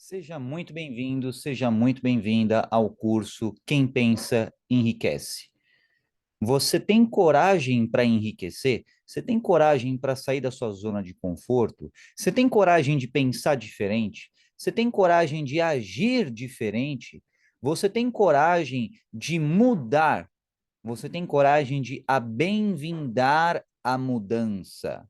Seja muito bem-vindo, seja muito bem-vinda ao curso Quem Pensa Enriquece. Você tem coragem para enriquecer? Você tem coragem para sair da sua zona de conforto? Você tem coragem de pensar diferente? Você tem coragem de agir diferente? Você tem coragem de mudar? Você tem coragem de bem-vindar a mudança?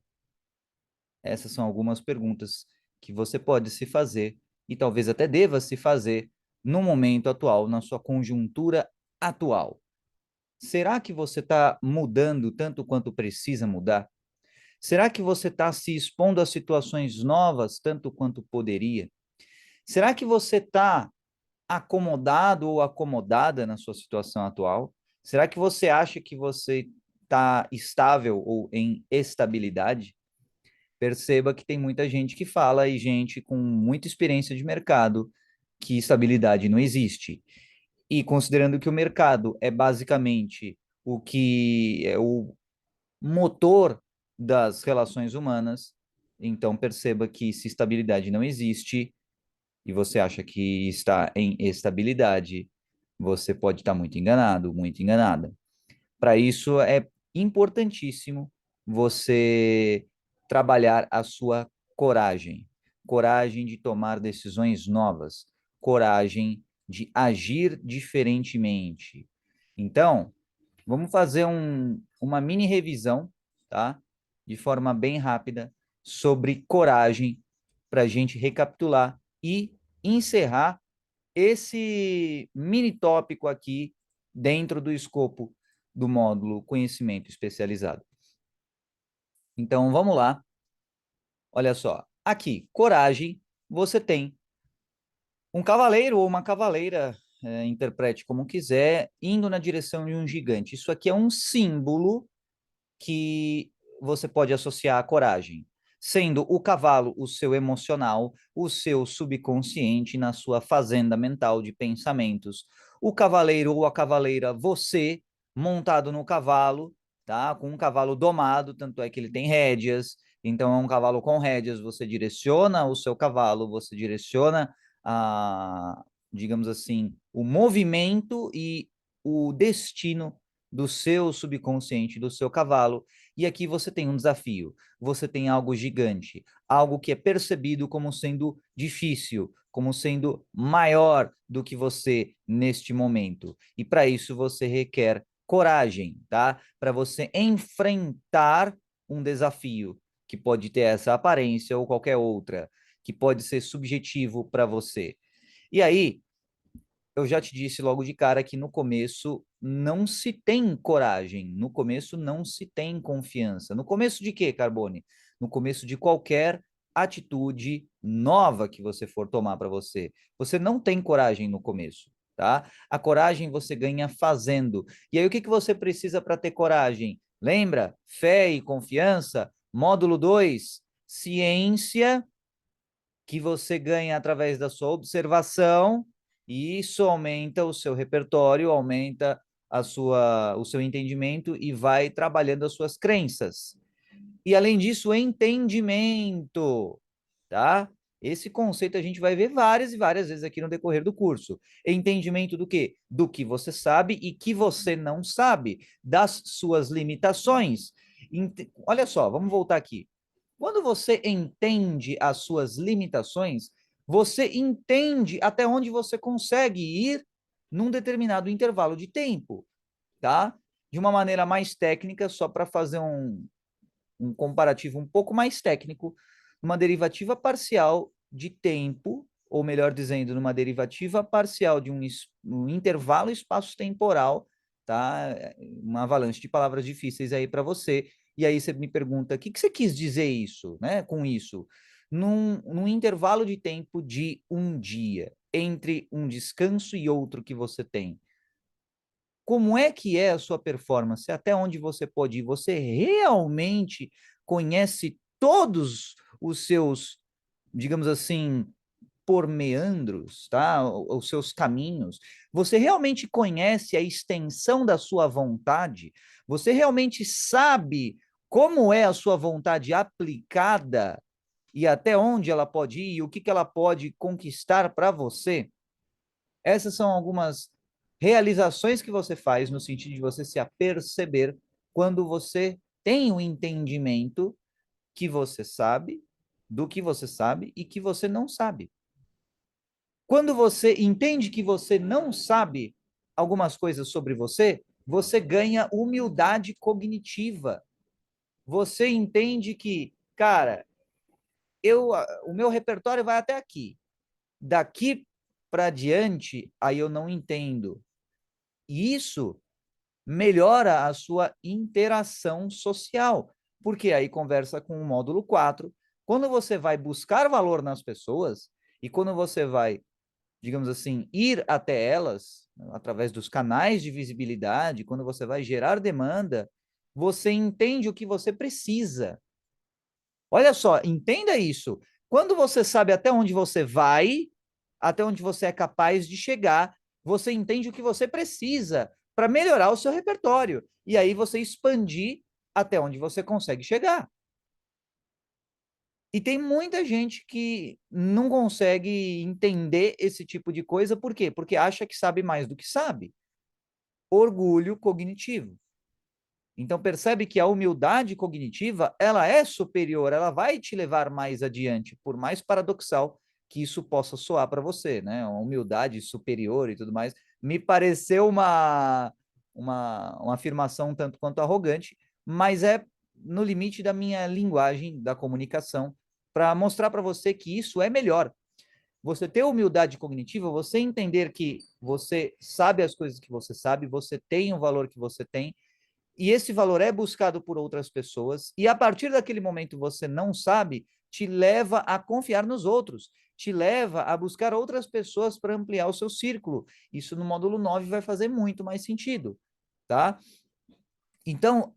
Essas são algumas perguntas que você pode se fazer e talvez até deva se fazer no momento atual, na sua conjuntura atual. Será que você está mudando tanto quanto precisa mudar? Será que você está se expondo a situações novas tanto quanto poderia? Será que você está acomodado ou acomodada na sua situação atual? Será que você acha que você está estável ou em estabilidade? Perceba que tem muita gente que fala e gente com muita experiência de mercado que estabilidade não existe. E considerando que o mercado é basicamente o que é o motor das relações humanas, então perceba que se estabilidade não existe e você acha que está em estabilidade, você pode estar muito enganado, muito enganada. Para isso é importantíssimo você trabalhar a sua coragem, coragem de tomar decisões novas, coragem de agir diferentemente. Então, vamos fazer uma mini revisão, tá? De forma bem rápida sobre coragem para a gente recapitular e encerrar esse mini tópico aqui dentro do escopo do módulo Conhecimento Especializado. Então, vamos lá. Olha só. Aqui, coragem, você tem um cavaleiro ou uma cavaleira, interprete como quiser, indo na direção de um gigante. Isso aqui é um símbolo que você pode associar à coragem, sendo o cavalo o seu emocional, o seu subconsciente na sua fazenda mental de pensamentos. O cavaleiro ou a cavaleira, você, montado no cavalo, tá? Com um cavalo domado, tanto é que ele tem rédeas, então é um cavalo com rédeas, você direciona o seu cavalo, você direciona a, digamos assim, o movimento e o destino do seu subconsciente, do seu cavalo. E aqui você tem um desafio, você tem algo gigante, algo que é percebido como sendo difícil, como sendo maior do que você neste momento. E para isso você requer coragem, tá? Para você enfrentar um desafio que pode ter essa aparência ou qualquer outra, que pode ser subjetivo para você. E aí, eu já te disse logo de cara que no começo não se tem coragem, no começo não se tem confiança. No começo de quê, Carbone? No começo de qualquer atitude nova que você for tomar para você. Você não tem coragem no começo, tá? A coragem você ganha fazendo. E aí o que que você precisa para ter coragem? Lembra? Fé e confiança. Módulo 2, ciência que você ganha através da sua observação, e isso aumenta o seu repertório, aumenta o seu entendimento e vai trabalhando as suas crenças. E além disso, entendimento, tá? Esse conceito a gente vai ver várias e várias vezes aqui no decorrer do curso. Entendimento do quê? Do que você sabe e que você não sabe, das suas limitações. Olha só, vamos voltar aqui. Quando você entende as suas limitações, você entende até onde você consegue ir num determinado intervalo de tempo, tá? De uma maneira mais técnica, só para fazer um comparativo um pouco mais técnico, uma derivativa parcial de tempo, ou melhor dizendo, numa derivativa parcial de um intervalo espaço-temporal, tá? Uma avalanche de palavras difíceis aí para você. E aí você me pergunta, o que que você quis dizer isso, né, com isso? Num intervalo de tempo de um dia, entre um descanso e outro que você tem, como é que é a sua performance? Até onde você pode ir? Você realmente conhece todos os seus, digamos assim, por meandros, tá? Os seus caminhos. Você realmente conhece a extensão da sua vontade? Você realmente sabe como é a sua vontade aplicada e até onde ela pode ir, e o que ela pode conquistar para você, essas são algumas realizações que você faz no sentido de você se aperceber quando você tem o entendimento que você sabe, do que você sabe e que você não sabe. Quando você entende que você não sabe algumas coisas sobre você, você ganha humildade cognitiva. Você entende que, cara, o meu repertório vai até aqui. Daqui para diante, aí eu não entendo. E isso melhora a sua interação social, porque aí conversa com o módulo 4. Quando você vai buscar valor nas pessoas e quando você vai, digamos assim, ir até elas, através dos canais de visibilidade, quando você vai gerar demanda, você entende o que você precisa. Olha só, entenda isso. Quando você sabe até onde você vai, até onde você é capaz de chegar, você entende o que você precisa para melhorar o seu repertório. E aí você expandir até onde você consegue chegar. E tem muita gente que não consegue entender esse tipo de coisa, por quê? Porque acha que sabe mais do que sabe. Orgulho cognitivo. Então percebe que a humildade cognitiva, ela é superior, ela vai te levar mais adiante, por mais paradoxal que isso possa soar para você, né? Uma humildade superior e tudo mais, me pareceu uma afirmação um tanto quanto arrogante, mas é no limite da minha linguagem, da comunicação, para mostrar para você que isso é melhor. Você ter humildade cognitiva, você entender que você sabe as coisas que você sabe, você tem o valor que você tem, e esse valor é buscado por outras pessoas, e a partir daquele momento você não sabe, te leva a confiar nos outros, te leva a buscar outras pessoas para ampliar o seu círculo. Isso no módulo 9 vai fazer muito mais sentido, tá? Então,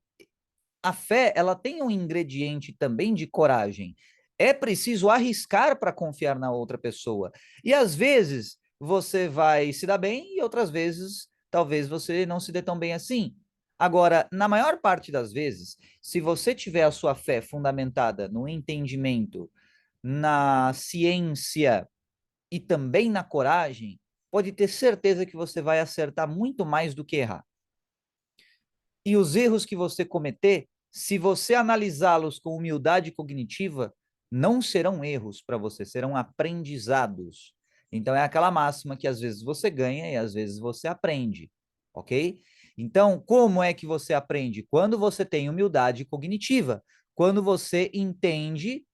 a fé, ela tem um ingrediente também de coragem. É preciso arriscar para confiar na outra pessoa. E às vezes você vai se dar bem e outras vezes talvez você não se dê tão bem assim. Agora, na maior parte das vezes, se você tiver a sua fé fundamentada no entendimento, na ciência e também na coragem, pode ter certeza que você vai acertar muito mais do que errar. E os erros que você cometer, se você analisá-los com humildade cognitiva, não serão erros para você, serão aprendizados. Então é aquela máxima que às vezes você ganha e às vezes você aprende, ok? Então, como é que você aprende? Quando você tem humildade cognitiva, quando você entende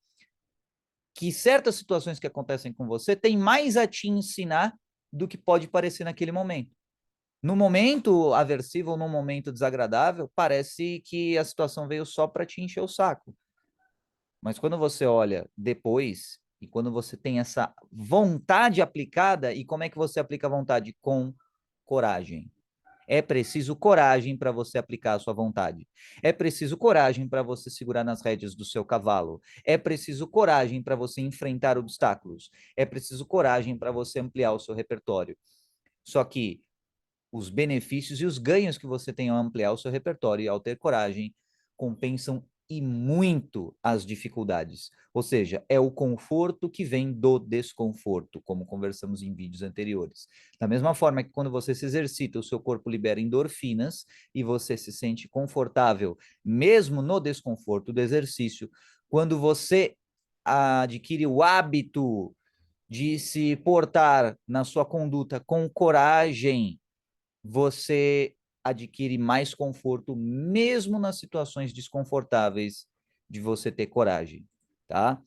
que certas situações que acontecem com você têm mais a te ensinar do que pode parecer naquele momento. No momento aversivo ou no momento desagradável, parece que a situação veio só para te encher o saco. Mas quando você olha depois, e quando você tem essa vontade aplicada, e como é que você aplica a vontade? Com coragem. É preciso coragem para você aplicar a sua vontade. É preciso coragem para você segurar nas rédeas do seu cavalo. É preciso coragem para você enfrentar obstáculos. É preciso coragem para você ampliar o seu repertório. Só que os benefícios e os ganhos que você tem ao ampliar o seu repertório e ao ter coragem compensam e muito as dificuldades. Ou seja, é o conforto que vem do desconforto, como conversamos em vídeos anteriores. Da mesma forma que quando você se exercita, o seu corpo libera endorfinas e você se sente confortável, mesmo no desconforto do exercício, quando você adquire o hábito de se portar na sua conduta com coragem, você adquire mais conforto, mesmo nas situações desconfortáveis de você ter coragem, tá?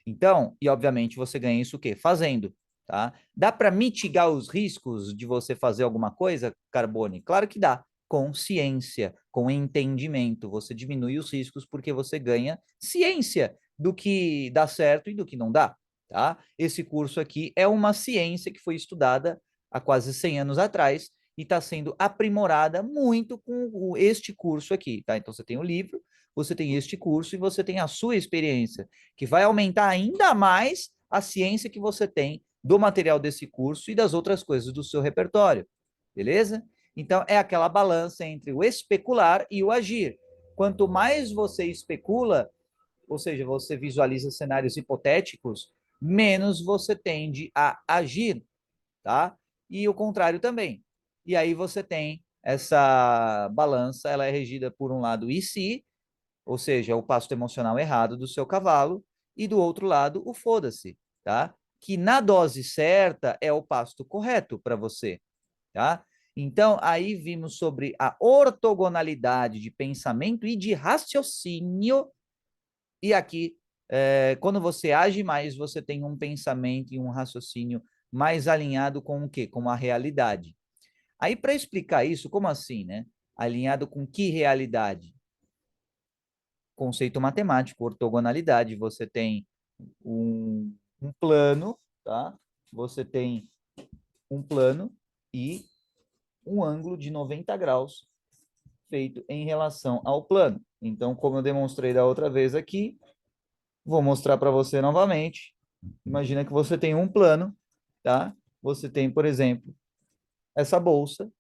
Então, e obviamente você ganha isso o quê? Fazendo, tá? Dá para mitigar os riscos de você fazer alguma coisa, Carbone? Claro que dá. Com ciência, com entendimento, você diminui os riscos porque você ganha ciência do que dá certo e do que não dá, tá? Esse curso aqui é uma ciência que foi estudada há quase 100 anos atrás e está sendo aprimorada muito com este curso aqui, tá? Então você tem o livro, você tem este curso e você tem a sua experiência, que vai aumentar ainda mais a ciência que você tem do material desse curso e das outras coisas do seu repertório, beleza? Então é aquela balança entre o especular e o agir. Quanto mais você especula, ou seja, você visualiza cenários hipotéticos, menos você tende a agir, tá? E o contrário também. E aí você tem essa balança, ela é regida por um lado e se, ou seja, o passo emocional errado do seu cavalo, e do outro lado o foda-se, tá? Que na dose certa é o pasto correto para você, tá? Então, aí vimos sobre a ortogonalidade de pensamento e de raciocínio, e aqui, quando você age mais, você tem um pensamento e um raciocínio mais alinhado com o quê? Com a realidade. Aí, para explicar isso, como assim, né? Alinhado com que realidade? Conceito matemático, ortogonalidade. Você tem um plano, tá? Você tem um plano e um ângulo de 90 graus feito em relação ao plano. Então, como eu demonstrei da outra vez aqui, vou mostrar para você novamente. Imagina que você tem um plano, tá? Você tem, por exemplo, essa bolsa,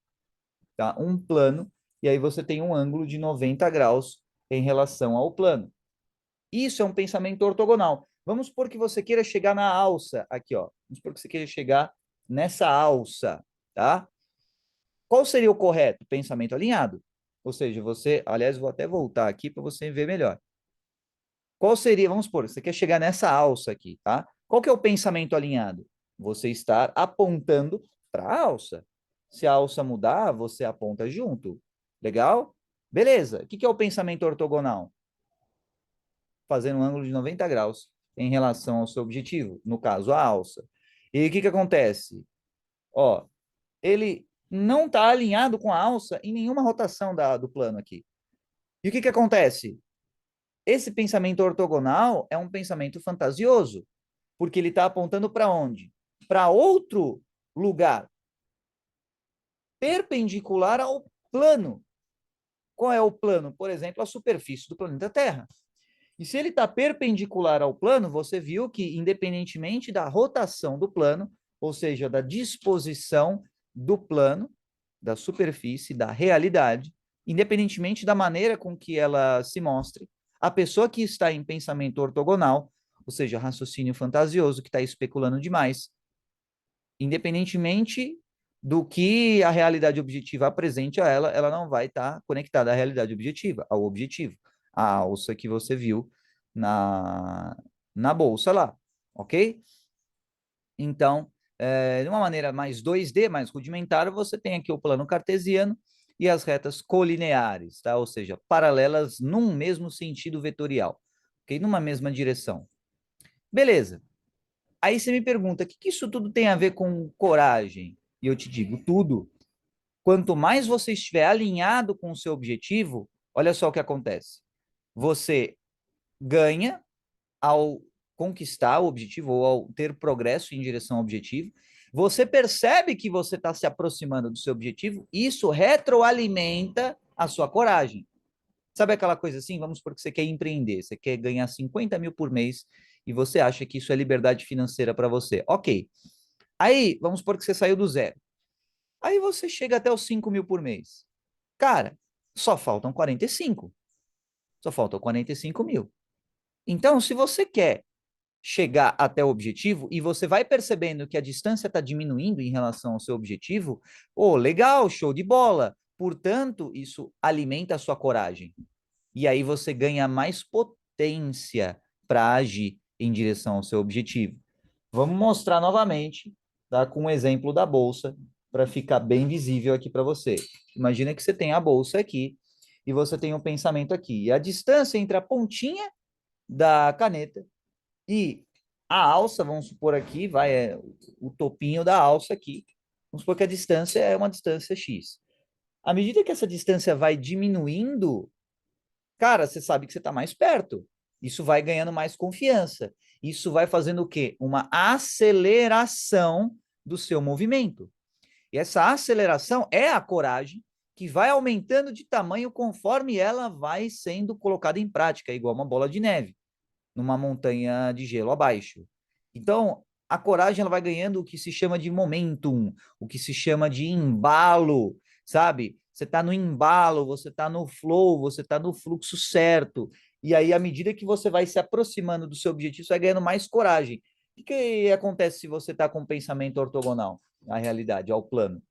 tá? Um plano, e aí você tem um ângulo de 90 graus em relação ao plano. Isso é um pensamento ortogonal. Vamos supor que você queira chegar na alça aqui, ó. Vamos supor que você queira chegar nessa alça, tá? Qual seria o correto? Pensamento alinhado. Ou seja, você, aliás, vou até voltar aqui para você ver melhor. Qual seria, vamos supor, você quer chegar nessa alça aqui, tá? Qual que é o pensamento alinhado? Você estar apontando para a alça. Se a alça mudar, você aponta junto. Legal? Beleza. O que é o pensamento ortogonal? Fazendo um ângulo de 90 graus em relação ao seu objetivo, no caso, a alça. E o que acontece? Ó, ele não está alinhado com a alça em nenhuma rotação do plano aqui. E o que acontece? Esse pensamento ortogonal é um pensamento fantasioso, porque ele está apontando para onde? Para outro lugar, perpendicular ao plano. Qual é o plano? Por exemplo, a superfície do planeta Terra. E se ele está perpendicular ao plano, você viu que, independentemente da rotação do plano, ou seja, da disposição do plano, da superfície, da realidade, independentemente da maneira com que ela se mostre, a pessoa que está em pensamento ortogonal, ou seja, raciocínio fantasioso, que está especulando demais, independentemente do que a realidade objetiva apresente a ela, ela não vai estar conectada à realidade objetiva, ao objetivo, a alça que você viu na bolsa lá, ok? Então, de uma maneira mais 2D, mais rudimentar, você tem aqui o plano cartesiano e as retas colineares, tá? Ou seja, paralelas num mesmo sentido vetorial, ok? Numa mesma direção. Beleza. Aí você me pergunta, o que isso tudo tem a ver com coragem? E eu te digo, tudo. Quanto mais você estiver alinhado com o seu objetivo, olha só o que acontece. Você ganha ao conquistar o objetivo ou ao ter progresso em direção ao objetivo. Você percebe que você está se aproximando do seu objetivo, isso retroalimenta a sua coragem. Sabe aquela coisa assim? Vamos supor que você quer empreender, você quer ganhar 50 mil por mês e você acha que isso é liberdade financeira para você. Ok. Aí, vamos supor que você saiu do zero. Aí você chega até os 5 mil por mês. Cara, só faltam 45. Só faltam 45 mil. Então, se você quer chegar até o objetivo e você vai percebendo que a distância está diminuindo em relação ao seu objetivo, legal, show de bola. Portanto, isso alimenta a sua coragem. E aí você ganha mais potência para agir em direção ao seu objetivo. Vamos mostrar novamente, tá, com um exemplo da bolsa, para ficar bem visível aqui para você. Imagina que você tem a bolsa aqui e você tem um pensamento aqui. E a distância entre a pontinha da caneta e a alça, vamos supor aqui, o topinho da alça aqui. Vamos supor que a distância é uma distância X. À medida que essa distância vai diminuindo, cara, você sabe que você está mais perto. Isso vai ganhando mais confiança. Isso vai fazendo o quê? Uma aceleração do seu movimento. E essa aceleração é a coragem que vai aumentando de tamanho conforme ela vai sendo colocada em prática, igual uma bola de neve, numa montanha de gelo abaixo. Então, a coragem ela vai ganhando o que se chama de momentum, o que se chama de embalo, sabe? Você está no embalo, você está no flow, você está no fluxo certo. E aí, à medida que você vai se aproximando do seu objetivo, você vai ganhando mais coragem. O que acontece se você está com um pensamento ortogonal à realidade, ao plano?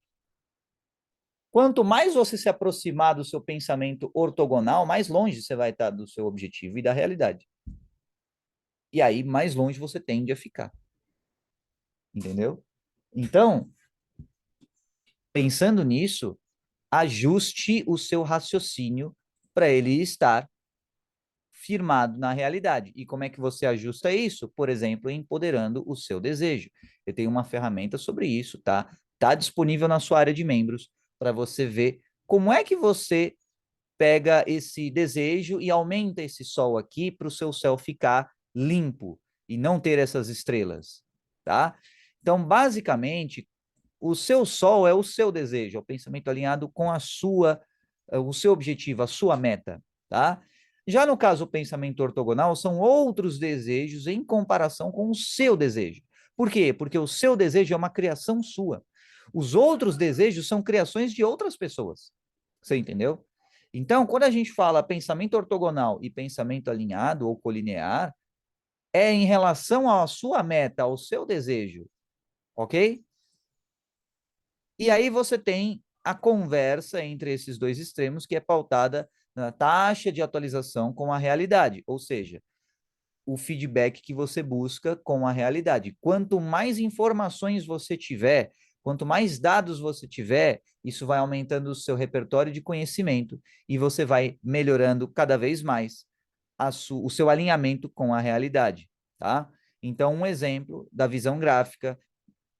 Quanto mais você se aproximar do seu pensamento ortogonal, mais longe você vai estar do seu objetivo e da realidade. E aí, mais longe você tende a ficar. Entendeu? Então, pensando nisso, ajuste o seu raciocínio para ele estar firmado na realidade. E como é que você ajusta isso? Por exemplo, empoderando o seu desejo. Eu tenho uma ferramenta sobre isso, tá? Tá disponível na sua área de membros para você ver como é que você pega esse desejo e aumenta esse sol aqui para o seu céu ficar limpo e não ter essas estrelas, tá? Então, basicamente, o seu sol é o seu desejo, é o pensamento alinhado com a sua, o seu objetivo, a sua meta, tá? Já no caso o pensamento ortogonal, são outros desejos em comparação com o seu desejo. Por quê? Porque o seu desejo é uma criação sua. Os outros desejos são criações de outras pessoas. Você entendeu? Então, quando a gente fala pensamento ortogonal e pensamento alinhado ou colinear, é em relação à sua meta, ao seu desejo, ok? E aí você tem a conversa entre esses dois extremos, que é pautada na taxa de atualização com a realidade, ou seja, o feedback que você busca com a realidade. Quanto mais informações você tiver, quanto mais dados você tiver, isso vai aumentando o seu repertório de conhecimento e você vai melhorando cada vez mais o seu alinhamento com a realidade, tá? Então, um exemplo da visão gráfica,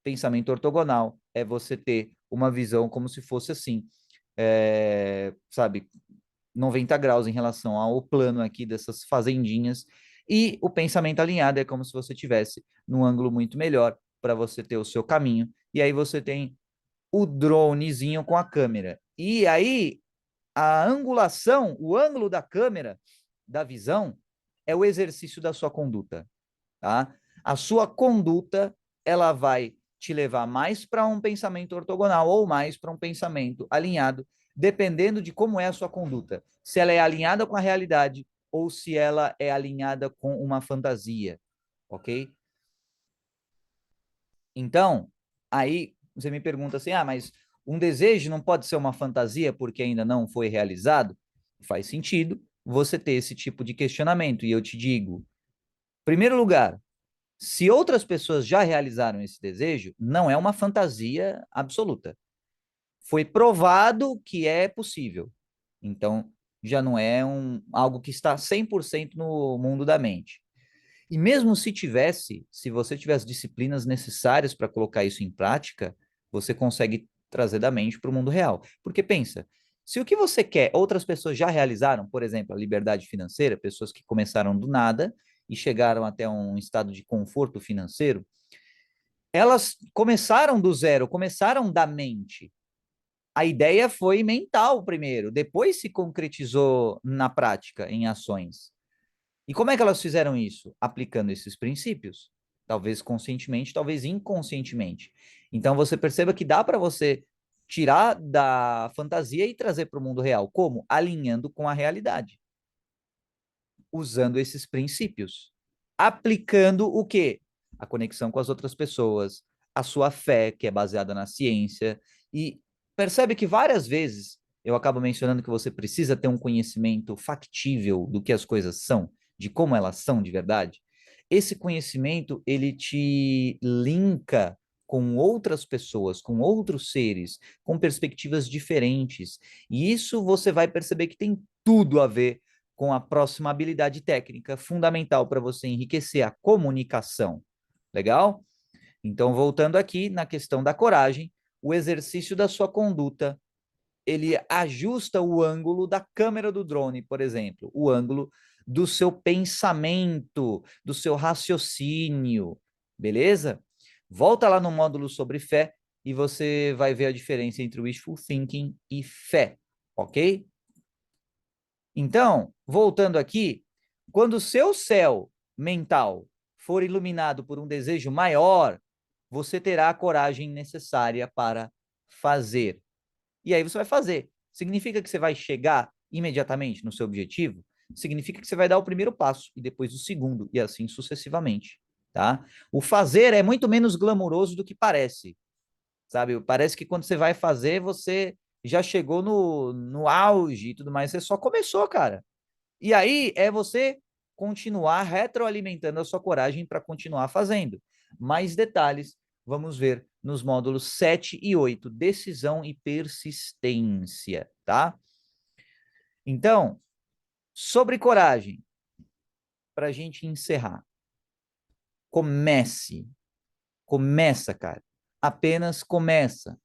pensamento ortogonal, é você ter uma visão como se fosse assim, sabe, 90 graus em relação ao plano aqui dessas fazendinhas, e o pensamento alinhado é como se você tivesse num ângulo muito melhor para você ter o seu caminho, e aí você tem o dronezinho com a câmera. E aí a angulação, o ângulo da câmera, da visão, é o exercício da sua conduta, tá? A sua conduta, ela vai te levar mais para um pensamento ortogonal ou mais para um pensamento alinhado, dependendo de como é a sua conduta. Se ela é alinhada com a realidade ou se ela é alinhada com uma fantasia, ok? Então, aí você me pergunta assim, mas um desejo não pode ser uma fantasia porque ainda não foi realizado? Faz sentido você ter esse tipo de questionamento. E eu te digo, em primeiro lugar, se outras pessoas já realizaram esse desejo, não é uma fantasia absoluta. Foi provado que é possível. Então, já não é algo que está 100% no mundo da mente. E mesmo se tivesse, se você tivesse disciplinas necessárias para colocar isso em prática, você consegue trazer da mente para o mundo real. Porque pensa, se o que você quer outras pessoas já realizaram, por exemplo, a liberdade financeira, pessoas que começaram do nada e chegaram até um estado de conforto financeiro, elas começaram do zero, começaram da mente. A ideia foi mental primeiro, depois se concretizou na prática, em ações. E como é que elas fizeram isso? Aplicando esses princípios. Talvez conscientemente, talvez inconscientemente. Então você perceba que dá para você tirar da fantasia e trazer para o mundo real. Como? Alinhando com a realidade. Usando esses princípios. Aplicando o quê? A conexão com as outras pessoas, a sua fé, que é baseada na ciência. E percebe que várias vezes eu acabo mencionando que você precisa ter um conhecimento factível do que as coisas são, de como elas são de verdade. Esse conhecimento, ele te linka com outras pessoas, com outros seres, com perspectivas diferentes. E isso você vai perceber que tem tudo a ver com a próxima habilidade técnica fundamental para você enriquecer a comunicação. Legal? Então, voltando aqui na questão da coragem, o exercício da sua conduta, ele ajusta o ângulo da câmera do drone, por exemplo, o ângulo do seu pensamento, do seu raciocínio, beleza? Volta lá no módulo sobre fé e você vai ver a diferença entre wishful thinking e fé, ok? Então, voltando aqui, quando o seu céu mental for iluminado por um desejo maior, você terá a coragem necessária para fazer. E aí você vai fazer. Significa que você vai chegar imediatamente no seu objetivo? significa que você vai dar o primeiro passo e depois o segundo, e assim sucessivamente, tá? O fazer é muito menos glamouroso do que parece, sabe? Parece que quando você vai fazer, você já chegou no auge e tudo mais, você só começou, cara. E aí é você continuar retroalimentando a sua coragem para continuar fazendo. Mais detalhes vamos ver nos módulos 7 e 8, decisão e persistência, tá? Então, sobre coragem, para a gente encerrar, comece, começa, cara. Apenas começa.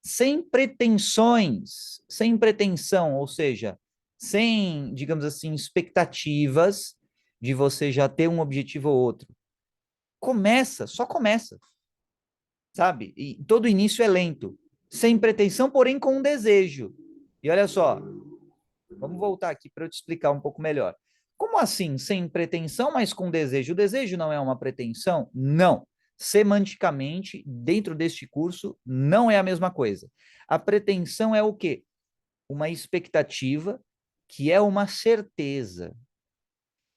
Sem pretensões, sem pretensão, ou seja, sem, digamos assim, expectativas de você já ter um objetivo ou outro. Começa, só começa, sabe? E todo início é lento, sem pretensão, porém com um desejo. E olha só, vamos voltar aqui para eu te explicar um pouco melhor. Como assim, sem pretensão, mas com desejo? O desejo não é uma pretensão? Não. Semanticamente, dentro deste curso, não é a mesma coisa. A pretensão é o quê? Uma expectativa que é uma certeza.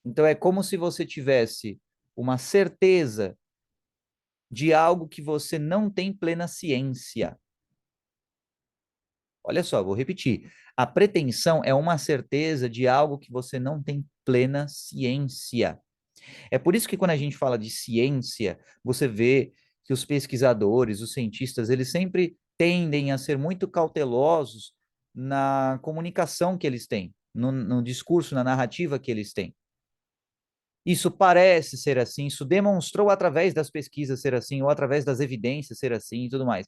Então, é como se você tivesse uma certeza de algo que você não tem plena ciência. Olha só, vou repetir. A pretensão é uma certeza de algo que você não tem plena ciência. É por isso que quando a gente fala de ciência, você vê que os pesquisadores, os cientistas, eles sempre tendem a ser muito cautelosos na comunicação que eles têm, no discurso, na narrativa que eles têm. Isso parece ser assim, isso demonstrou através das pesquisas ser assim, ou através das evidências ser assim e tudo mais.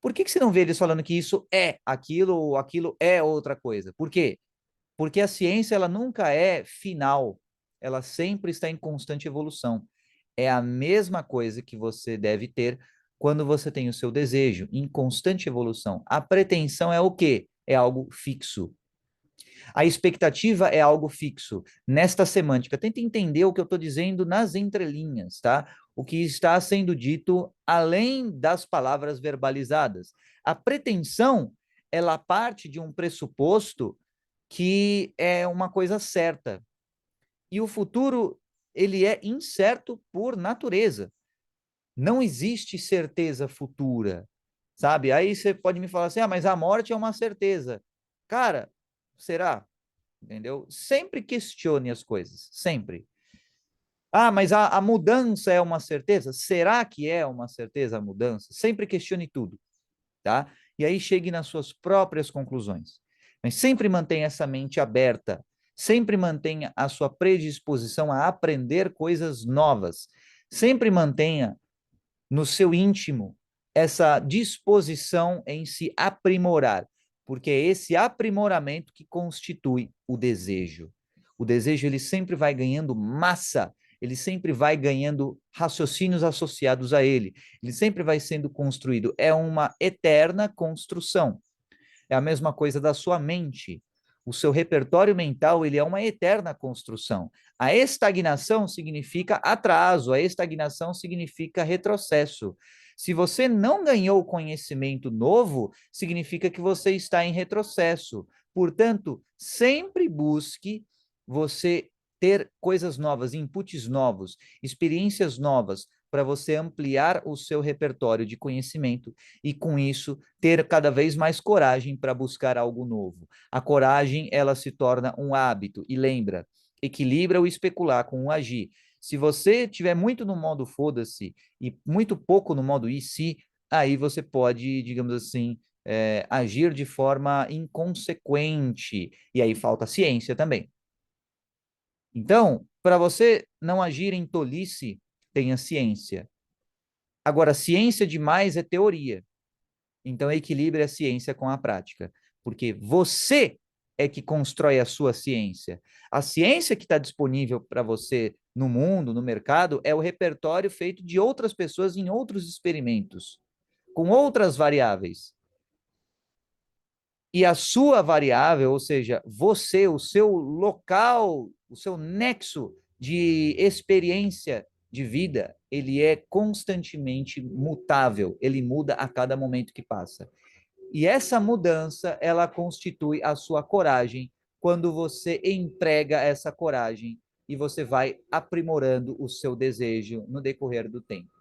Por que você não vê eles falando que isso é aquilo ou aquilo é outra coisa? Por quê? Porque a ciência ela nunca é final, ela sempre está em constante evolução. É a mesma coisa que você deve ter quando você tem o seu desejo, em constante evolução. A pretensão é o quê? É algo fixo. A expectativa é algo fixo. Nesta semântica, tenta entender o que eu estou dizendo nas entrelinhas, tá? O que está sendo dito além das palavras verbalizadas. A pretensão, ela parte de um pressuposto que é uma coisa certa. E o futuro, ele é incerto por natureza. Não existe certeza futura, sabe? Aí você pode me falar assim, ah, mas a morte é uma certeza. Cara, será? Entendeu? Sempre questione as coisas, sempre. Ah, mas a mudança é uma certeza? Será que é uma certeza a mudança? Sempre questione tudo, tá? E aí chegue nas suas próprias conclusões. Mas sempre mantenha essa mente aberta, sempre mantenha a sua predisposição a aprender coisas novas, sempre mantenha no seu íntimo essa disposição em se aprimorar, porque é esse aprimoramento que constitui o desejo. O desejo ele sempre vai ganhando massa, ele sempre vai ganhando raciocínios associados a ele, ele sempre vai sendo construído. É uma eterna construção. É a mesma coisa da sua mente. O seu repertório mental, ele é uma eterna construção. A estagnação significa atraso, a estagnação significa retrocesso. Se você não ganhou conhecimento novo, significa que você está em retrocesso. Portanto, sempre busque você ter coisas novas, inputs novos, experiências novas, para você ampliar o seu repertório de conhecimento e, com isso, ter cada vez mais coragem para buscar algo novo. A coragem, ela se torna um hábito. E lembra, equilibra o especular com o agir. Se você tiver muito no modo foda-se e muito pouco no modo e se, aí você pode, digamos assim, agir de forma inconsequente. E aí falta ciência também. Então, para você não agir em tolice, tenha ciência. Agora, ciência demais é teoria. Então, equilibre a ciência com a prática, porque você é que constrói a sua ciência. A ciência que está disponível para você no mundo, no mercado, é o repertório feito de outras pessoas em outros experimentos, com outras variáveis. E a sua variável, ou seja, você, o seu local, o seu nexo de experiência de vida, ele é constantemente mutável, ele muda a cada momento que passa. E essa mudança, ela constitui a sua coragem quando você emprega essa coragem e você vai aprimorando o seu desejo no decorrer do tempo.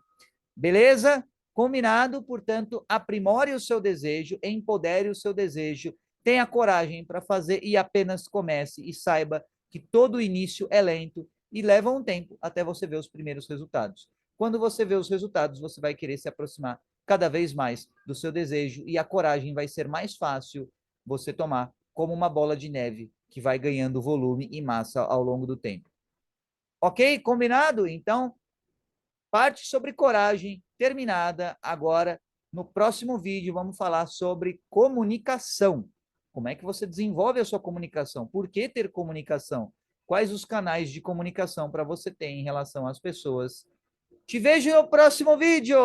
Beleza? Combinado? Portanto, aprimore o seu desejo, empodere o seu desejo, tenha coragem para fazer e apenas comece e saiba que todo início é lento e leva um tempo até você ver os primeiros resultados. Quando você vê os resultados, você vai querer se aproximar cada vez mais do seu desejo e a coragem vai ser mais fácil você tomar, como uma bola de neve que vai ganhando volume e massa ao longo do tempo. Ok? Combinado? Então, parte sobre coragem terminada. Agora, no próximo vídeo, vamos falar sobre comunicação. Como é que você desenvolve a sua comunicação? Por que ter comunicação? Quais os canais de comunicação para você ter em relação às pessoas? Te vejo no próximo vídeo!